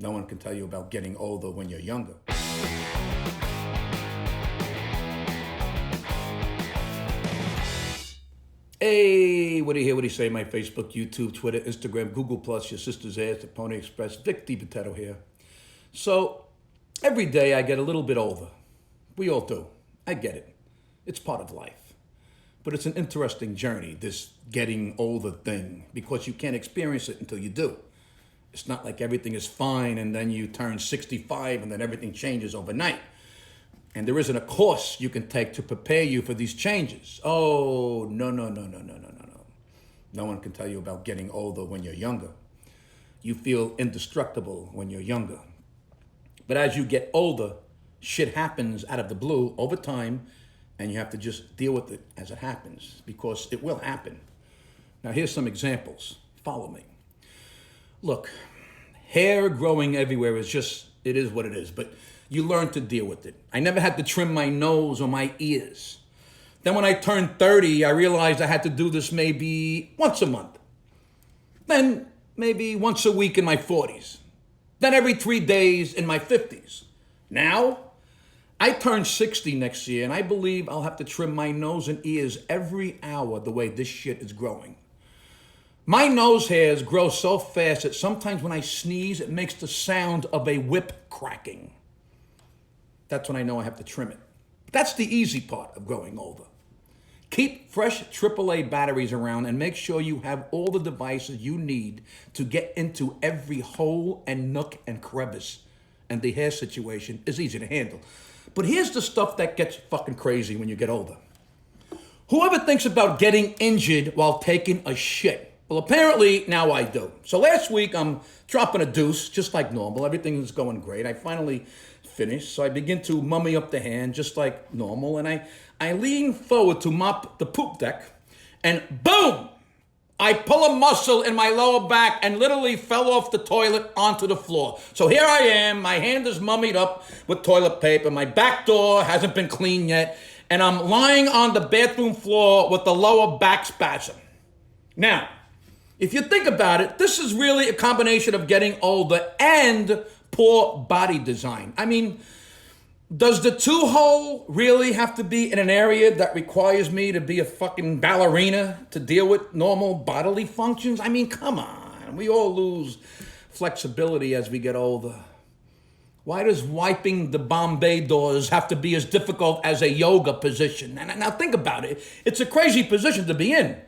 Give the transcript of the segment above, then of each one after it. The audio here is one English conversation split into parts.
No one can tell you about getting older when you're younger. Hey, what do you hear? What do you say? My Facebook, YouTube, Twitter, Instagram, Google+, your sister's ass, the Pony Express, Vic Dibitetto here. So, every day I get a little bit older. We all do. I get it. It's part of life. But it's an interesting journey, this getting older thing, because you can't experience it until you do. It's not like everything is fine and then you turn 65 and then everything changes overnight. And there isn't a course you can take to prepare you for these changes. Oh, no. No one can tell you about getting older when you're younger. You feel indestructible when you're younger. But as you get older, shit happens out of the blue over time, and you have to just deal with it as it happens, because it will happen. Now, here's some examples. Follow me. Look, hair growing everywhere it is what it is, but you learn to deal with it. I never had to trim my nose or my ears. Then when I turned 30, I realized I had to do this maybe once a month. Then maybe once a week in my 40s. Then every 3 days in my 50s. Now, I turn 60 next year, and I believe I'll have to trim my nose and ears every hour the way this shit is growing. My nose hairs grow so fast that sometimes when I sneeze, it makes the sound of a whip cracking. That's when I know I have to trim it. That's the easy part of growing older. Keep fresh AAA batteries around and make sure you have all the devices you need to get into every hole and nook and crevice. And the hair situation is easy to handle. But here's the stuff that gets fucking crazy when you get older. Whoever thinks about getting injured while taking a shit? Well, apparently now I do. So last week I'm dropping a deuce, just like normal. Everything is going great. I finally finished, so I begin to mummy up the hand, just like normal. And I lean forward to mop the poop deck, and boom! I pull a muscle in my lower back and literally fell off the toilet onto the floor. So here I am, my hand is mummied up with toilet paper, my back door hasn't been cleaned yet, and I'm lying on the bathroom floor with the lower back spasm. Now, if you think about it, this is really a combination of getting older and poor body design. I mean, does the 2-hole really have to be in an area that requires me to be a fucking ballerina to deal with normal bodily functions? I mean, come on. We all lose flexibility as we get older. Why does wiping the Bombay doors have to be as difficult as a yoga position? And now think about it. It's a crazy position to be in.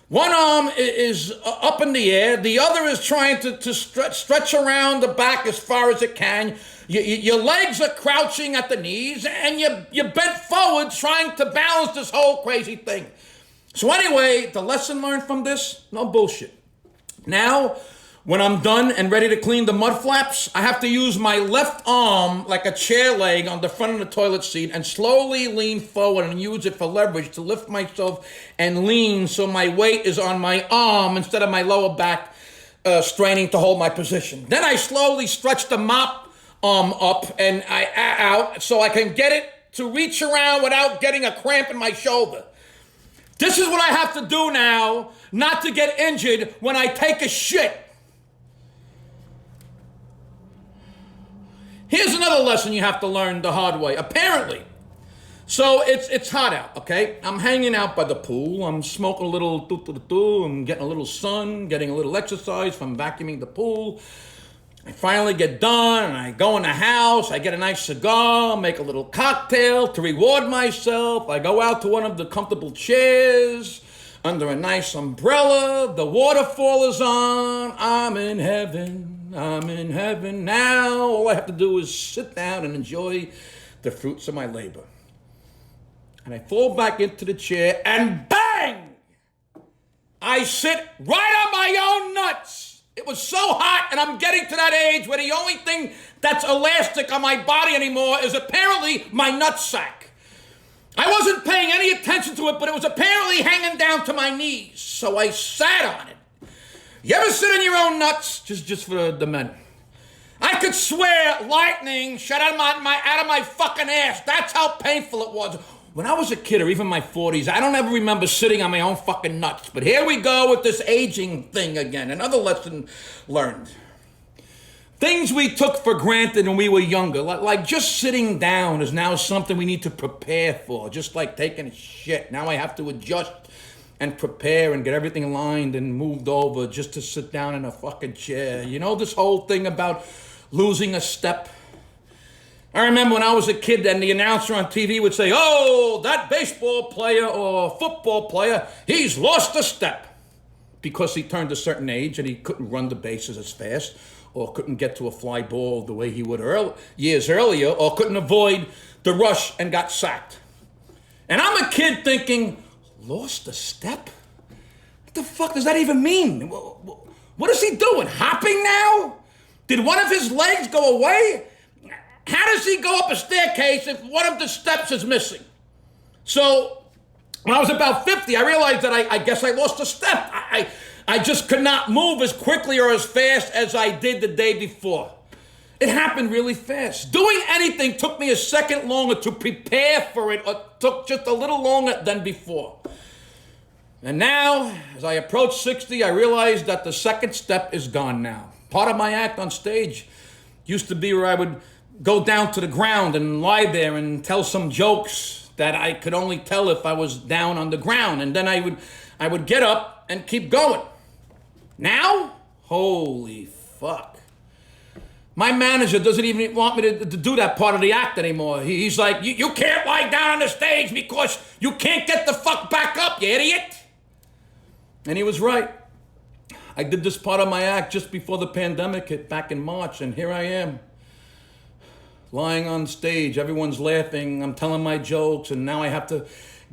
One arm is up in the air. The other is trying to stretch around the back as far as it can. Your legs are crouching at the knees, and you're bent forward trying to balance this whole crazy thing. So anyway, the lesson learned from this, no bullshit. Now, when I'm done and ready to clean the mud flaps, I have to use my left arm like a chair leg on the front of the toilet seat and slowly lean forward and use it for leverage to lift myself and lean so my weight is on my arm instead of my lower back straining to hold my position. Then I slowly stretch the mop arm up and out so I can get it to reach around without getting a cramp in my shoulder. This is what I have to do now not to get injured when I take a shit. Here's another lesson you have to learn the hard way, apparently. So it's hot out, okay? I'm hanging out by the pool. I'm smoking a little doo-doo-doo-doo. I'm getting a little sun, getting a little exercise from vacuuming the pool. I finally get done, and I go in the house. I get a nice cigar, make a little cocktail to reward myself. I go out to one of the comfortable chairs under a nice umbrella. The waterfall is on. I'm in heaven. I'm in heaven now. All I have to do is sit down and enjoy the fruits of my labor. And I fall back into the chair and bang! I sit right on my own nuts. It was so hot, and I'm getting to that age where the only thing that's elastic on my body anymore is apparently my nutsack. I wasn't paying any attention to it, but it was apparently hanging down to my knees. So I sat on it. You ever sit on your own nuts? Just for the men. I could swear lightning shot out of my fucking ass. That's how painful it was. When I was a kid, or even my 40s, I don't ever remember sitting on my own fucking nuts. But here we go with this aging thing again. Another lesson learned. Things we took for granted when we were younger, like just sitting down is now something we need to prepare for, just like taking a shit. Now I have to adjust and prepare and get everything lined and moved over just to sit down in a fucking chair. You know, this whole thing about losing a step. I remember when I was a kid and the announcer on TV would say, oh, that baseball player or football player, he's lost a step because he turned a certain age and he couldn't run the bases as fast, or couldn't get to a fly ball the way he would years earlier, or couldn't avoid the rush and got sacked. And I'm a kid thinking, lost a step? What the fuck does that even mean? What is he doing? Hopping now? Did one of his legs go away? How does he go up a staircase if one of the steps is missing? So when I was about 50, I realized that I guess I lost a step. I just could not move as quickly or as fast as I did the day before. It happened really fast. Doing anything took me a second longer to prepare for it, or took just a little longer than before. And now, as I approach 60, I realize that the second step is gone now. Part of my act on stage used to be where I would go down to the ground and lie there and tell some jokes that I could only tell if I was down on the ground. And then I would get up and keep going. Now, holy fuck. My manager doesn't even want me to do that part of the act anymore. He's like, you can't lie down on the stage because you can't get the fuck back up, you idiot. And he was right. I did this part of my act just before the pandemic hit back in March, and here I am. Lying on stage, everyone's laughing, I'm telling my jokes, and now I have to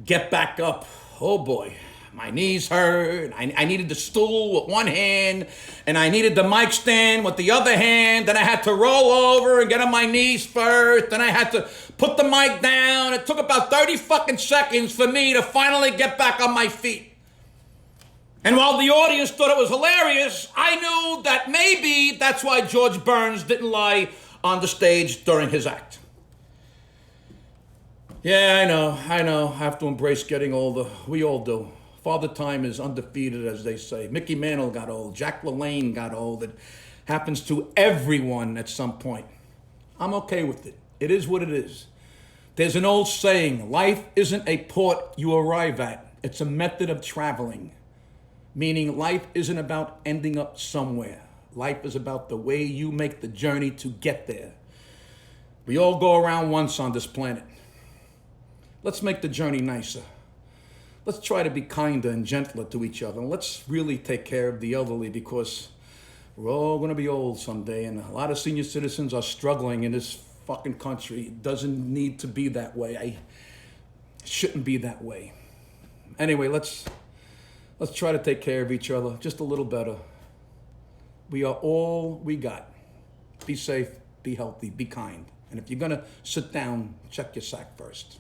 get back up. Oh boy. My knees hurt, I needed the stool with one hand, and I needed the mic stand with the other hand, then I had to roll over and get on my knees first, then I had to put the mic down. It took about 30 fucking seconds for me to finally get back on my feet. And while the audience thought it was hilarious, I knew that maybe that's why George Burns didn't lie on the stage during his act. Yeah, I know, I have to embrace getting older. We all do. Father Time is undefeated, as they say. Mickey Mantle got old. Jack LaLanne got old. It happens to everyone at some point. I'm okay with it. It is what it is. There's an old saying, life isn't a port you arrive at. It's a method of traveling. Meaning life isn't about ending up somewhere. Life is about the way you make the journey to get there. We all go around once on this planet. Let's make the journey nicer. Let's try to be kinder and gentler to each other. And let's really take care of the elderly, because we're all going to be old someday. And a lot of senior citizens are struggling in this fucking country. It doesn't need to be that way. It shouldn't be that way. Anyway, let's try to take care of each other just a little better. We are all we got. Be safe, be healthy, be kind. And if you're going to sit down, check your sack first.